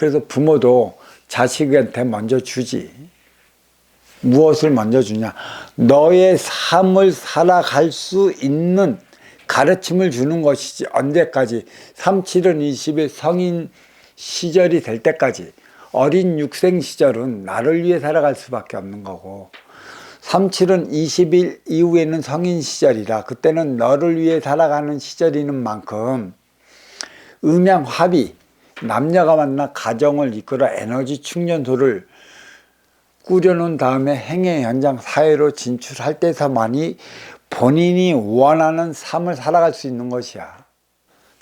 그래서 부모도 자식한테 먼저 주지. 무엇을 먼저 주냐? 너의 삶을 살아갈 수 있는 가르침을 주는 것이지. 언제까지? 3, 7은 20의 성인 시절이 될 때까지. 어린 육생 시절은 나를 위해 살아갈 수밖에 없는 거고, 3, 7은 20일 이후에는 성인 시절이라 그때는 너를 위해 살아가는 시절이는 만큼 음양합의, 남녀가 만나 가정을 이끌어 에너지 충전소를 꾸려놓은 다음에 행해 현장 사회로 진출할 때서만이 본인이 원하는 삶을 살아갈 수 있는 것이야.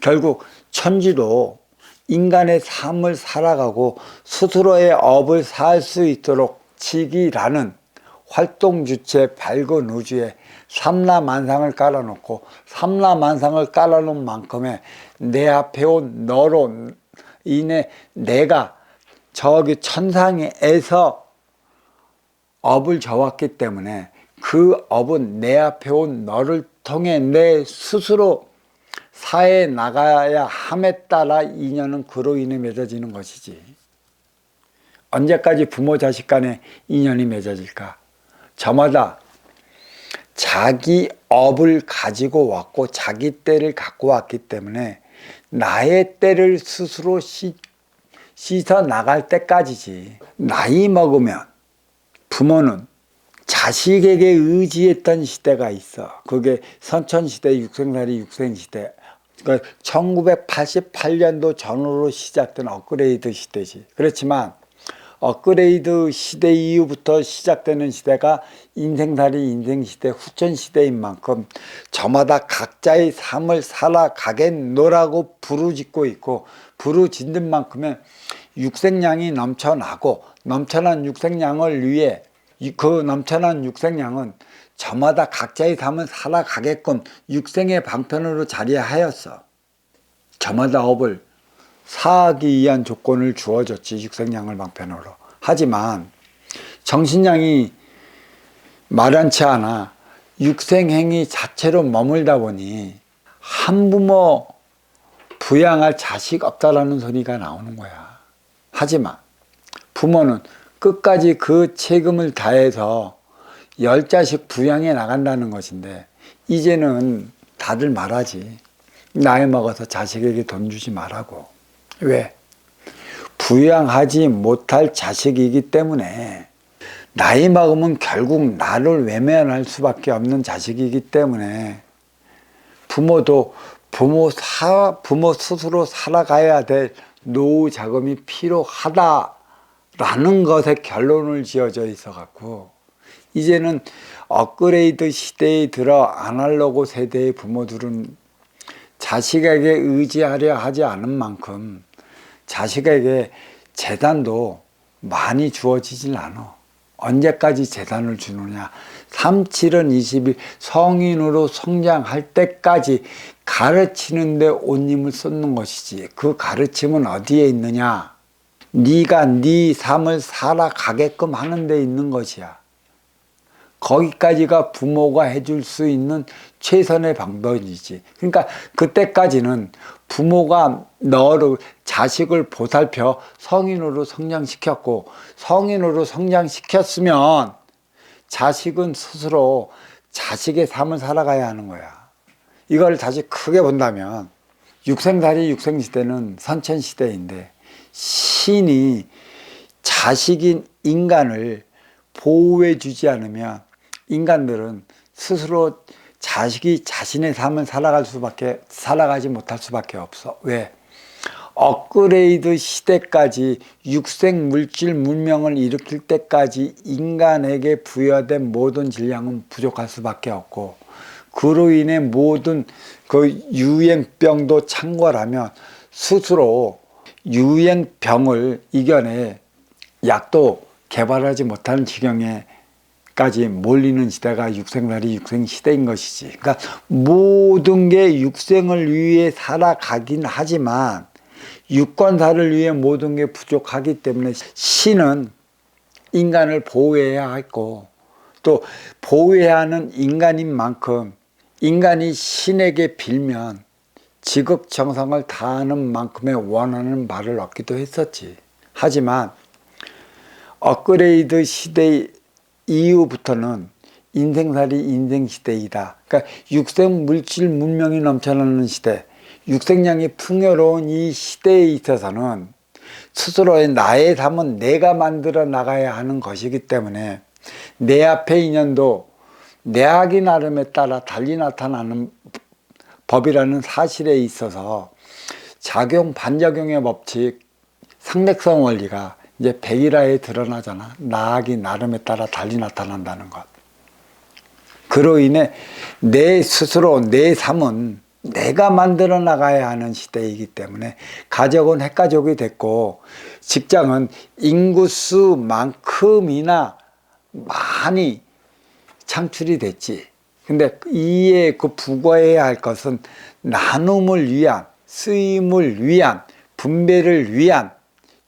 결국 천지도 인간의 삶을 살아가고 스스로의 업을 살 수 있도록 치기라는 활동주체 밝은 우주에 삼라만상을 깔아놓고, 삼라만상을 깔아놓은 만큼의 내 앞에 온 너로 인해 내가 저기 천상에서 업을 져왔기 때문에 그 업은 내 앞에 온 너를 통해 내 스스로 사회에 나가야 함에 따라 인연은 그로 인해 맺어지는 것이지. 언제까지 부모 자식 간에 인연이 맺어질까? 저마다 자기 업을 가지고 왔고 자기 때를 갖고 왔기 때문에 나의 때를 스스로 씻어 나갈 때까지지. 나이 먹으면 부모는 자식에게 의지했던 시대가 있어. 그게 선천시대, 육생살이 육생시대. 그러니까 1988년도 전후로 시작된 업그레이드 시대지. 그렇지만 업그레이드 시대 이후부터 시작되는 시대가 인생살이 인생시대, 후천시대인 만큼 저마다 각자의 삶을 살아가겠노라고 부르짖고 있고, 부르짖는 만큼의 육생량이 넘쳐나고, 넘쳐난 육생량을 위해 그 넘쳐난 육생량은 저마다 각자의 삶을 살아가게끔 육생의 방편으로 자리하였어. 저마다 업을 사하기 위한 조건을 주어졌지, 육생량을 방편으로. 하지만 정신량이 마련치 않아 육생행위 자체로 머물다 보니 한부모 부양할 자식 없다라는 소리가 나오는 거야. 하지만 부모는 끝까지 그 책임을 다해서 10자식 부양해 나간다는 것인데, 이제는 다들 말하지. 나이 먹어서 자식에게 돈 주지 말라고. 왜? 부양하지 못할 자식이기 때문에. 나이 먹으면 결국 나를 외면할 수밖에 없는 자식이기 때문에 부모도 부모 스스로 살아가야 될 노후 자금이 필요하다라는 것에 결론을 지어져 있어 갖고, 이제는 업그레이드 시대에 들어 아날로그 세대의 부모들은 자식에게 의지하려 하지 않은 만큼 자식에게 재단도 많이 주어지질 않아. 언제까지 재단을 주느냐? 3, 7은 20일 성인으로 성장할 때까지 가르치는데 온 힘을 쏟는 것이지. 그 가르침은 어디에 있느냐? 네가 네 삶을 살아가게끔 하는 데 있는 것이야. 거기까지가 부모가 해줄 수 있는 최선의 방법이지. 그러니까 그때까지는 부모가 너를, 자식을 보살펴 성인으로 성장시켰고, 성인으로 성장시켰으면 자식은 스스로 자식의 삶을 살아가야 하는 거야. 이걸 다시 크게 본다면 육생살이 육생시대는 선천시대인데, 신이 자식인 인간을 보호해 주지 않으면 인간들은 스스로 자식이 자신의 삶을 살아가지 못할 수밖에 없어. 왜? 업그레이드 시대까지 육생 물질 문명을 일으킬 때까지 인간에게 부여된 모든 질량은 부족할 수밖에 없고, 그로 인해 모든 그 유행병도 창궐하면 스스로 유행병을 이겨내 약도 개발하지 못하는 지경에까지 몰리는 시대가 육생살이 육생시대인 것이지. 그러니까 모든 게 육생을 위해 살아가긴 하지만 육권사를 위해 모든 게 부족하기 때문에 신은 인간을 보호해야 했고, 또 보호해야 하는 인간인 만큼 인간이 신에게 빌면 지극정성을 다하는 만큼의 원하는 바를 얻기도 했었지. 하지만 업그레이드 시대 이후부터는 인생살이 인생시대이다. 그러니까 육생 물질 문명이 넘쳐나는 시대, 육생량이 풍요로운 이 시대에 있어서는 스스로의 나의 삶은 내가 만들어 나가야 하는 것이기 때문에 내 앞의 인연도 내 하기 나름에 따라 달리 나타나는 법이라는 사실에 있어서 작용 반작용의 법칙, 상대성 원리가 이제 백일화에 드러나잖아. 나 하기 나름에 따라 달리 나타난다는 것. 그로 인해 내 스스로 내 삶은 내가 만들어 나가야 하는 시대이기 때문에 가족은 핵가족이 됐고 직장은 인구수만큼이나 많이 창출이 됐지. 근데 이에 그 부과해야 할 것은 나눔을 위한, 쓰임을 위한, 분배를 위한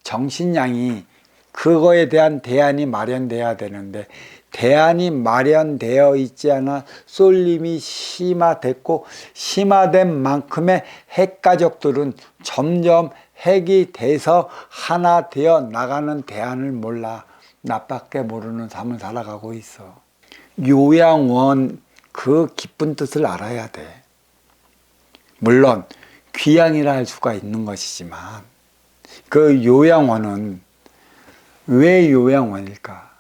정신량이 그거에 대한 대안이 마련돼야 되는데 대안이 마련되어 있지 않아 쏠림이 심화됐고 심화된 만큼의 핵가족들은 점점 핵이 돼서 하나 되어 나가는 대안을 몰라 나밖에 모르는 삶을 살아가고 있어. 요양원 그 깊은 뜻을 알아야 돼. 물론 귀양이라 할 수가 있는 것이지만 그 요양원은 왜 요양원일까?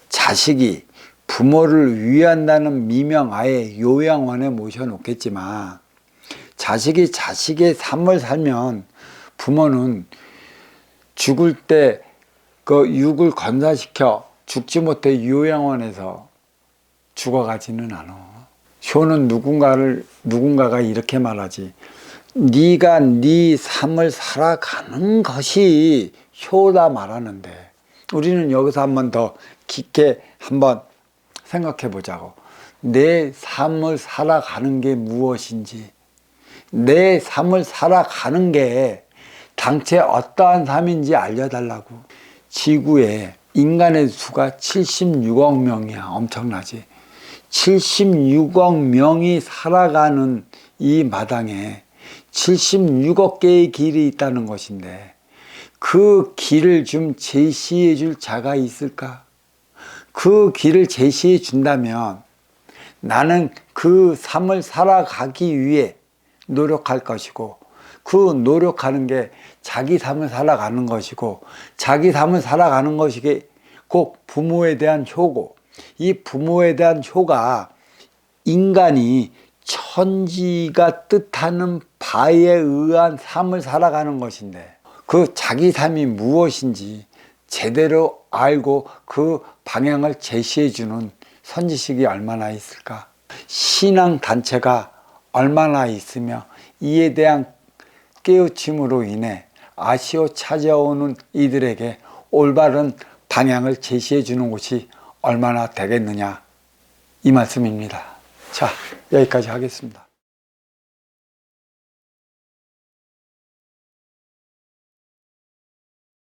자식이 부모를 위한다는 미명하에 요양원에 모셔놓겠지만 자식이 자식의 삶을 살면 부모는 죽을 때 그 육을 건사시켜 죽지 못해 요양원에서 죽어가지는 않아. 효는 누군가가 이렇게 말하지. 네가 네 삶을 살아가는 것이 효다 말하는데 우리는 여기서 한번 더 깊게 한번 생각해 보자고. 내 삶을 살아가는 게 무엇인지, 내 삶을 살아가는 게 당최 어떠한 삶인지 알려달라고. 지구에 인간의 수가 76억 명이야. 엄청나지. 76억 명이 살아가는 이 마당에 76억 개의 길이 있다는 것인데 그 길을 좀 제시해 줄 자가 있을까? 그 길을 제시해 준다면 나는 그 삶을 살아가기 위해 노력할 것이고 그 노력하는 게 자기 삶을 살아가는 것이고 자기 삶을 살아가는 것이 꼭 부모에 대한 효고 이 부모에 대한 효가 인간이 천지가 뜻하는 바에 의한 삶을 살아가는 것인데 그 자기 삶이 무엇인지 제대로 알고 그 방향을 제시해 주는 선지식이 얼마나 있을까? 신앙단체가 얼마나 있으며 이에 대한 깨우침으로 인해 아시오 찾아오는 이들에게 올바른 방향을 제시해 주는 곳이 얼마나 되겠느냐 이 말씀입니다. 자, 여기까지 하겠습니다.